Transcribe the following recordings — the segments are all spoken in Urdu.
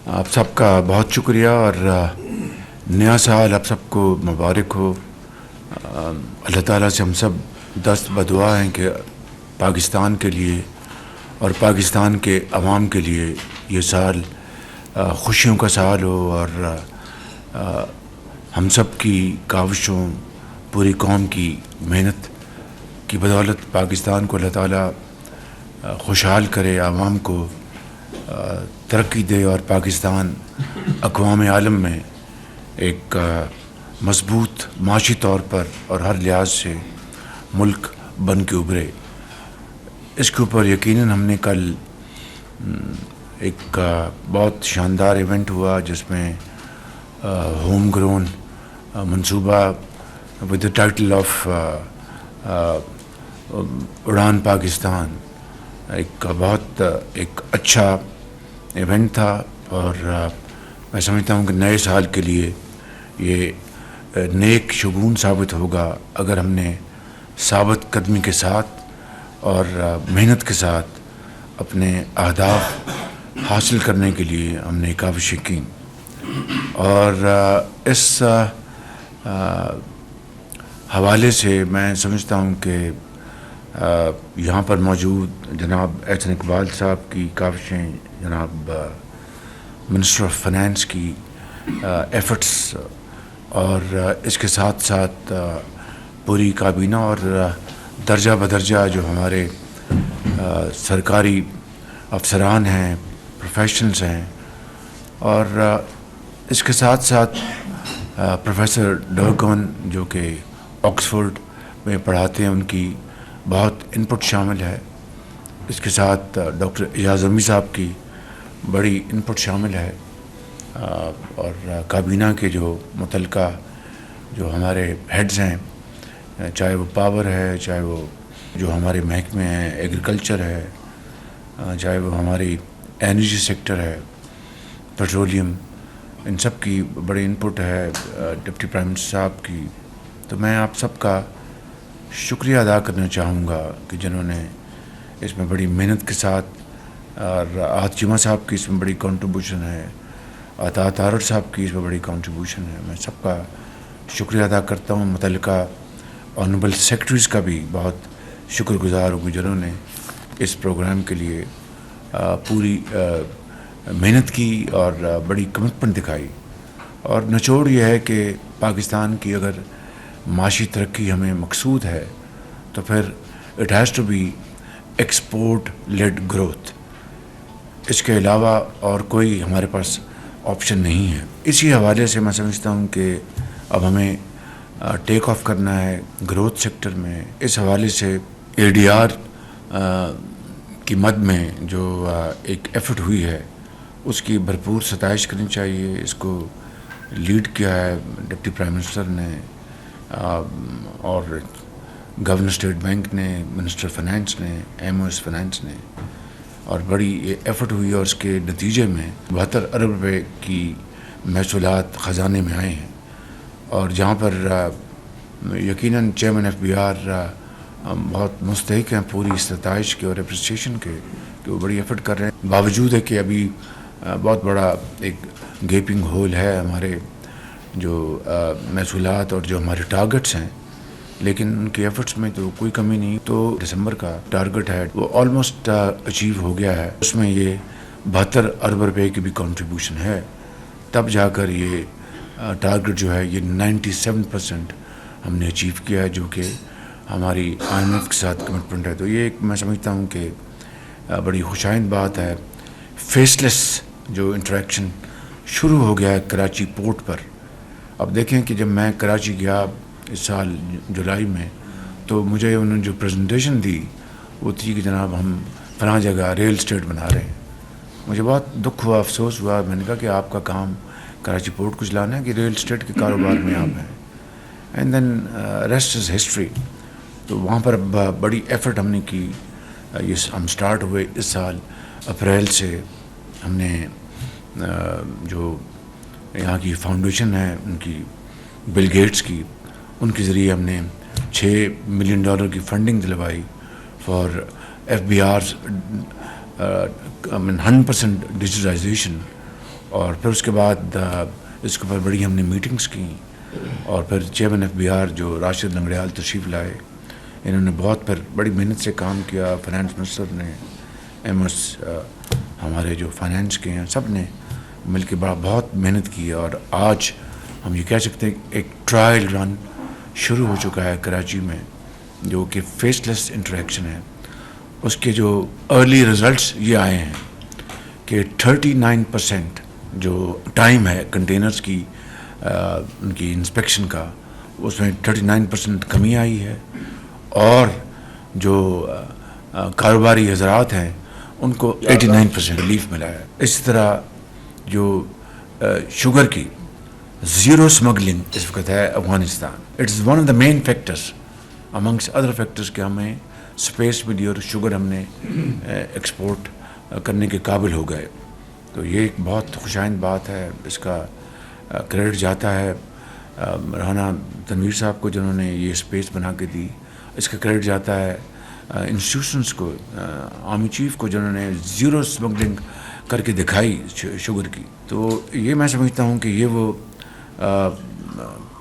آپ سب کا بہت شکریہ اور نیا سال آپ سب کو مبارک ہو. اللہ تعالیٰ سے ہم سب دست بدعا ہیں کہ پاکستان کے لیے اور پاکستان کے عوام کے لیے یہ سال خوشیوں کا سال ہو اور ہم سب کی کاوشوں پوری قوم کی محنت کی بدولت پاکستان کو اللہ تعالیٰ خوشحال کرے, عوام کو ترقی دے اور پاکستان اقوام عالم میں ایک مضبوط معاشی طور پر اور ہر لحاظ سے ملک بن کے ابھرے. اس کے اوپر یقیناً ہم نے کل ایک بہت شاندار ایونٹ ہوا جس میں ہوم گرون منصوبہ ود دا ٹائٹل آف اڑان پاکستان ایک بہت ایک اچھا ایونٹ تھا اور میں سمجھتا ہوں کہ نئے سال کے لیے یہ نیک شگون ثابت ہوگا اگر ہم نے ثابت قدمی کے ساتھ اور محنت کے ساتھ اپنے اہداف حاصل کرنے کے لیے ہم نے کاوشیں کی. اور اس حوالے سے میں سمجھتا ہوں کہ یہاں پر موجود جناب احسن اقبال صاحب کی کاوشیں, جناب منسٹر آف فنانس کی ایفرٹس اور اس کے ساتھ ساتھ پوری کابینہ اور درجہ بدرجہ جو ہمارے سرکاری افسران ہیں, پروفیشنلز ہیں, اور اس کے ساتھ ساتھ پروفیسر ڈرگن جو کہ آکسفورڈ میں پڑھاتے ہیں, ان کی بہت انپٹ شامل ہے. اس کے ساتھ ڈاکٹر اعجاز امی صاحب کی بڑی انپٹ شامل ہے, اور کابینہ کے جو متعلقہ جو ہمارے ہیڈز ہیں, چاہے وہ پاور ہے, چاہے وہ جو ہمارے محکمے ہیں, ایگریکلچر ہے, چاہے وہ ہماری انرجی سیکٹر ہے, پیٹرولیم, ان سب کی بڑی انپٹ ہے, ڈپٹی پرائم منسٹر صاحب کی. تو میں آپ سب کا شکریہ ادا کرنا چاہوں گا کہ جنہوں نے اس میں بڑی محنت کے ساتھ, اور آحت جمعہ صاحب کی اس میں بڑی کنٹریبیوشن ہے, عطا تارڑ صاحب کی اس میں بڑی کنٹریبیوشن ہے. میں سب کا شکریہ ادا کرتا ہوں. متعلقہ آنریبل سیکرٹریز کا بھی بہت شکر گزار ہوں جنہوں نے اس پروگرام کے لیے پوری محنت کی اور بڑی کمٹمنٹ دکھائی. اور نچوڑ یہ ہے کہ پاکستان کی اگر معاشی ترقی ہمیں مقصود ہے تو پھر it has to be export led growth. اس کے علاوہ اور کوئی ہمارے پاس آپشن نہیں ہے. اسی حوالے سے میں سمجھتا ہوں کہ اب ہمیں ٹیک آف کرنا ہے گروتھ سیکٹر میں. اس حوالے سے اے ڈی آر کی مد میں جو ایک ایفرٹ ہوئی ہے اس کی بھرپور ستائش کرنی چاہیے. اس کو لیڈ کیا ہے ڈپٹی پرائم منسٹر نے, اور گورنر اسٹیٹ بینک نے, منسٹر فنانس نے, ایم او ایس فنانس نے, اور بڑی ایفرٹ ہوئی اور اس کے نتیجے میں 72 ارب روپے کی محصولات خزانے میں آئے ہیں. اور جہاں پر یقیناً چیئرمین ایف بی آر بہت مستحق ہیں پوری ستائش کے اور اپریسیشن کے کہ وہ بڑی ایفرٹ کر رہے ہیں, باوجود ہے کہ ابھی بہت بڑا ایک گیپنگ ہول ہے ہمارے جو محصولات اور جو ہمارے ٹارگٹس ہیں, لیکن ان کی ایفرٹس میں تو کوئی کمی نہیں. تو دسمبر کا ٹارگٹ ہے وہ آلموسٹ اچیو ہو گیا ہے. اس میں یہ 72 ارب روپے کی بھی کنٹریبیوشن ہے. تب جا کر یہ ٹارگٹ جو ہے یہ 97% ہم نے اچیو کیا ہے, جو کہ ہماری آئی ایم ایف کے ساتھ کمٹمنٹ ہے. تو یہ ایک میں سمجھتا ہوں کہ بڑی خوشائند بات ہے. فیس لیس جو انٹریکشن شروع ہو گیا ہے کراچی پورٹ پر. اب دیکھیں کہ جب میں کراچی گیا اس سال جولائی میں, تو مجھے انہوں نے جو پریزنٹیشن دی وہ تھی کہ جناب ہم فلاں جگہ ریل اسٹیٹ بنا رہے ہیں. مجھے بہت دکھ ہوا, افسوس ہوا. میں نے کہا کہ آپ کا کام کراچی پورٹ کو چلانا ہے کہ ریل اسٹیٹ کے کاروبار میں آپ ہیں. And then rest is history. تو وہاں پر بڑی ایفرٹ ہم نے کی. یہ ہم سٹارٹ ہوئے اس سال اپریل سے. ہم نے جو یہاں کی فاؤنڈیشن ہے ان کی بل گیٹس کی, ان کے ذریعے ہم نے $6 ملین کی فنڈنگ دلوائی for F B Rs 100% digitalisation. اور پھر اس کے بعد اس کے اوپر بڑی ہم نے میٹنگز کی، اور پھر چیئرمین FBR جو راشد لنگڑیال تشریف لائے، انہوں نے بہت پھر بڑی محنت سے کام کیا. فائنانس منسٹر نے، MS ہمارے جو فائنانس کے ہیں، سب نے مل کے بہت محنت کی، اور آج ہم یہ کہہ سکتے ہیں ایک ٹرائل رن شروع ہو چکا ہے کراچی میں، جو کہ فیس لیس انٹریکشن ہے. اس کے جو ارلی رزلٹس یہ آئے ہیں کہ 39% جو ٹائم ہے کنٹینرز کی ان کی انسپیکشن کا، اس میں 39% کمی آئی ہے، اور جو کاروباری حضرات ہیں ان کو 89% ریلیف ملا ہے. اسی طرح جو شوگر کی زیرو اسمگلنگ اس وقت ہے Afghanistan. It is one of the main factors amongst other factors کہ ہمیں اسپیس ملی اور شوگر ہم نے ایکسپورٹ کرنے کے قابل ہو گئے. تو یہ ایک بہت خوشائند بات ہے. اس کا کریڈٹ جاتا ہے رانا تنویر صاحب کو جنہوں نے یہ اسپیس بنا کے دی. اس کا کریڈٹ جاتا ہے انسٹیٹیوشنس کو، آرمی چیف کو جنہوں نے زیرو اسمگلنگ کر کے دکھائی شوگر کی. تو یہ میں سمجھتا ہوں کہ یہ وہ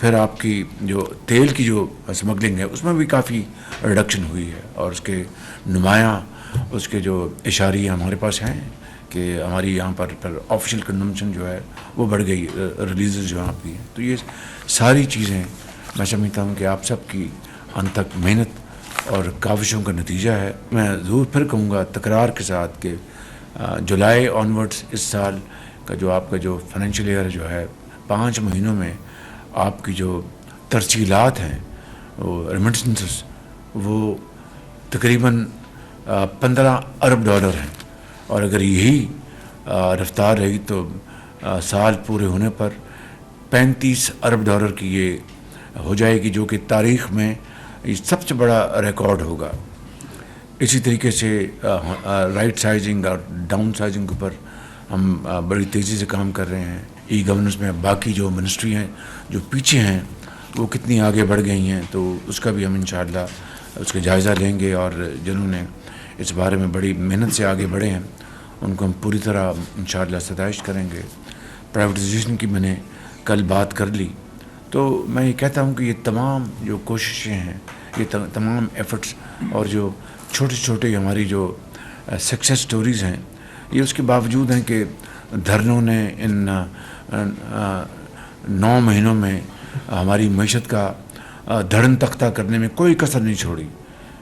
پھر آپ کی جو تیل کی جو اسمگلنگ ہے اس میں بھی کافی ریڈکشن ہوئی ہے، اور اس کے نمایاں اس کے جو اشاریہ ہمارے پاس ہیں کہ ہماری یہاں پر پھر آفیشیل کنزمپشن جو ہے وہ بڑھ گئی، ریلیزز جو آپ کی ہیں. تو یہ ساری چیزیں میں سمجھتا ہوں کہ آپ سب کی ان تک محنت اور کاوشوں کا نتیجہ ہے. میں ضرور پھر کہوں گا تکرار کے ساتھ کہ جولائی آنورڈس اس سال کا جو آپ کا جو فائنینشیل ایئر جو ہے 5 مہینوں میں آپ کی جو ترسیلات ہیں وہ ریمیٹنسز وہ تقریباً 15 ارب ڈالر ہیں، اور اگر یہی رفتار رہی تو سال پورے ہونے پر 35 ارب ڈالر کی یہ ہو جائے گی، جو کہ تاریخ میں یہ سب سے بڑا ریکارڈ ہوگا. اسی طریقے سے رائٹ سائزنگ اور ڈاؤن سائزنگ کے اوپر ہم بڑی تیزی سے کام کر رہے ہیں. ای گورننس میں باقی جو منسٹری ہیں جو پیچھے ہیں وہ کتنی آگے بڑھ گئی ہیں، تو اس کا بھی ہم انشاءاللہ اس کا جائزہ لیں گے، اور جنہوں نے اس بارے میں بڑی محنت سے آگے بڑھے ہیں ان کو ہم پوری طرح انشاءاللہ ستائش کریں گے. پرائیویٹائزیشن کی میں نے کل بات کر لی، تو میں یہ کہتا ہوں کہ یہ تمام جو کوششیں ہیں، یہ تمام ایفرٹس اور جو چھوٹے چھوٹے ہماری جو سکسیس سٹوریز ہیں، یہ اس کے باوجود ہیں کہ دھرنوں نے ان 9 مہینوں میں ہماری معیشت کا دھڑن تختہ کرنے میں کوئی کسر نہیں چھوڑی.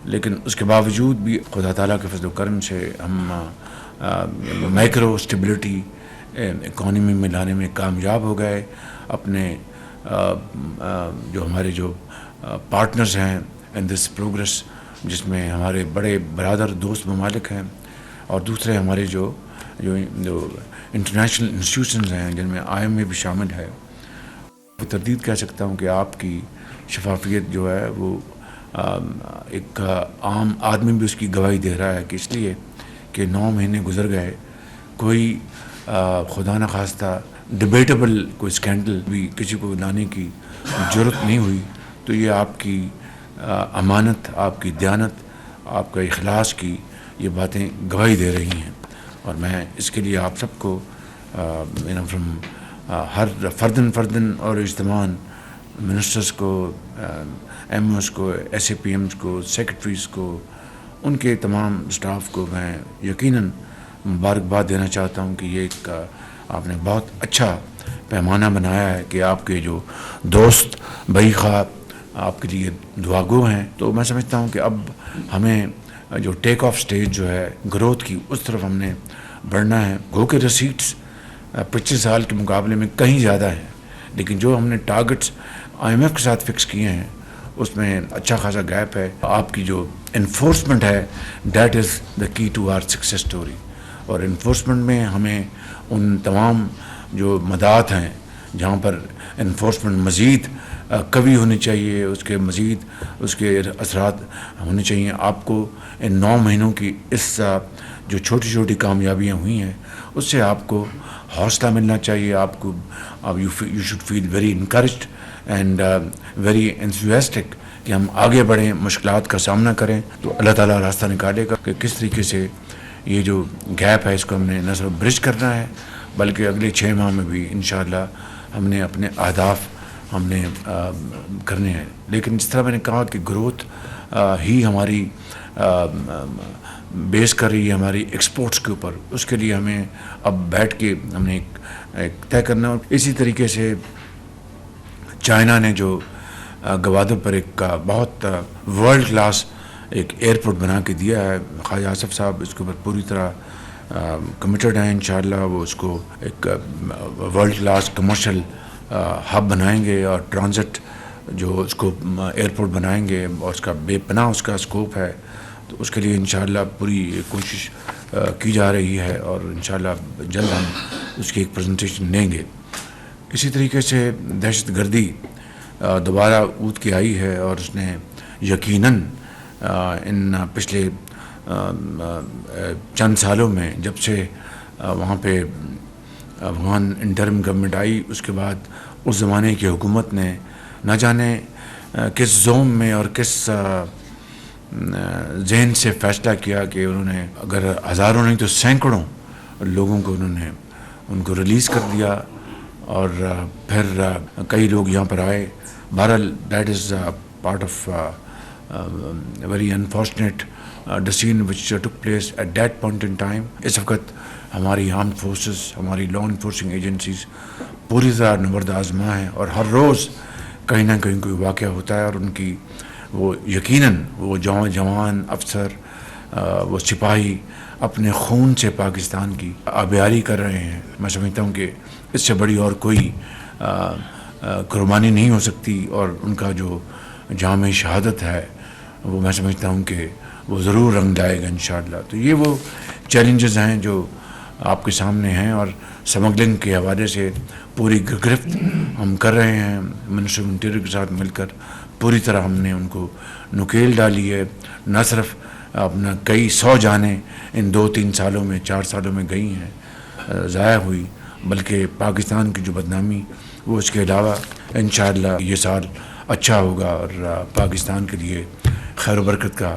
لیکن اس کے باوجود بھی خدا تعالیٰ کے فضل و کرم سے ہم مائکرو اسٹیبلٹی اکانومی میں لانے میں کامیاب ہو گئے. اپنے جو ہمارے جو پارٹنرز ہیں ان دس پروگرس، جس میں ہمارے بڑے برادر دوست ممالک ہیں، اور دوسرے ہمارے جو انٹرنیشنل انسٹیٹیوشنز ہیں جن میں IMA بھی شامل ہے. تردید کہہ سکتا ہوں کہ آپ کی شفافیت جو ہے وہ ایک عام آدمی بھی اس کی گواہی دے رہا ہے، کہ اس لیے کہ 9 مہینے گزر گئے، کوئی خدا نخواستہ ڈبیٹیبل کوئی اسکینڈل بھی کسی کو لانے کی ضرورت نہیں ہوئی. تو یہ آپ کی امانت، آپ کی دیانت، آپ کا اخلاص کی یہ باتیں گواہی دے رہی ہیں، اور میں اس کے لیے آپ سب کو فرام ہر فردن اور اجتماعاً منسٹرز کو، MOs کو، SAPMs کو، سیکرٹریز کو، ان کے تمام اسٹاف کو میں یقیناً مبارکباد دینا چاہتا ہوں کہ یہ ایک آپ نے بہت اچھا پیمانہ بنایا ہے کہ آپ کے جو دوست بھائی خواہ آپ کے لیے دعاگو ہیں. تو میں سمجھتا ہوں کہ اب ہمیں جو ٹیک آف سٹیج جو ہے گروتھ کی، اس طرف ہم نے بڑھنا ہے. گو کے ریسیٹس پچھلے سال کے مقابلے میں کہیں زیادہ ہیں، لیکن جو ہم نے ٹارگٹس IMF کے ساتھ فکس کیے ہیں اس میں اچھا خاصا گیپ ہے. آپ کی جو انفورسمنٹ ہے دیٹ از دا کی ٹو آر سکسیس اسٹوری، اور انفورسمنٹ میں ہمیں ان تمام جو مدات ہیں جہاں پر انفورسمنٹ مزید قوی ہونی چاہیے، اس کے مزید اس کے اثرات ہونے چاہیے. آپ کو ان 9 مہینوں کی اس جو چھوٹی چھوٹی کامیابیاں ہوئی ہیں اس سے آپ کو حوصلہ ملنا چاہیے. آپ کو you should feel very encouraged and very enthusiastic کہ ہم آگے بڑھیں، مشکلات کا سامنا کریں. تو اللہ تعالیٰ راستہ نکالے گا کہ کس طریقے سے یہ جو گیپ ہے اس کو ہم نے نہ صرف برج کرنا ہے بلکہ اگلے 6 ماہ میں بھی انشاءاللہ ہم نے اپنے اہداف ہم نے کرنے ہیں. لیکن جس طرح میں نے کہا کہ گروتھ ہی ہماری بیس کر رہی ہے ہماری ایکسپورٹس کے اوپر. اس کے لیے ہمیں اب بیٹھ کے ہم نے ایک طے کرنا. اور اسی طریقے سے چائنا نے جو گوادر پر ایک بہت ورلڈ کلاس ایک ایئرپورٹ بنا کے دیا ہے, خواجہ آصف صاحب اس کے اوپر پوری طرح کمیٹڈ ہیں. انشاءاللہ وہ اس کو ایک ورلڈ کلاس کمرشل ہب بنائیں گے اور ٹرانزٹ جو اس کو ایئرپورٹ بنائیں گے, اور اس کا بے پناہ اس کا اسکوپ ہے. تو اس کے لیے انشاءاللہ پوری کوشش کی جا رہی ہے اور انشاءاللہ جلد ہم اس کی ایک پریزنٹیشن لیں گے. اسی طریقے سے دہشت گردی دوبارہ اود کے آئی ہے اور اس نے یقیناً ان پچھلے چند سالوں میں جب سے وہاں پہ افغان انٹرم گورنمنٹ آئی, اس کے بعد اس زمانے کی حکومت نے نہ جانے کس زوم میں اور کس ذہن سے فیصلہ کیا کہ انہوں نے اگر ہزاروں نہیں تو سینکڑوں لوگوں کو انہوں نے ان کو ریلیز کر دیا اور پھر کئی لوگ یہاں پر آئے. بہرحال that is part of very unfortunate decision which took place at that point in time. اس وقت ہماری آرم فورسز, ہماری لا انفورسنگ ایجنسیز پوری طرح نبرد آزما ہیں اور ہر روز کہیں نہ کہیں کوئی واقعہ ہوتا ہے اور ان کی وہ یقیناً وہ جوان افسر وہ سپاہی اپنے خون سے پاکستان کی آبیاری کر رہے ہیں. میں سمجھتا ہوں کہ اس سے بڑی اور کوئی قربانی نہیں ہو سکتی اور ان کا جو جام شہادت ہے وہ میں سمجھتا ہوں کہ وہ ضرور رنگ لائے گا انشاءاللہ. تو یہ وہ چیلنجز ہیں جو آپ کے سامنے ہیں اور سمگلنگ کے حوالے سے پوری گرفت ہم کر رہے ہیں. منسٹر انٹیریئر کے ساتھ مل کر پوری طرح ہم نے ان کو نکیل ڈالی ہے. نہ صرف اپنا کئی 100 جانیں ان 2-3 سالوں میں 4 سالوں میں گئی ہیں ضائع ہوئی, بلکہ پاکستان کی جو بدنامی وہ اس کے علاوہ انشاءاللہ یہ سال اچھا ہوگا اور پاکستان کے لیے خیر و برکت کا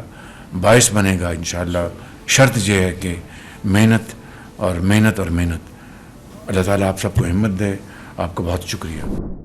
باعث بنے گا انشاءاللہ. شرط یہ ہے کہ محنت اور محنت اور محنت. اللہ تعالیٰ آپ سب کو ہمت دے. آپ کا بہت شکریہ.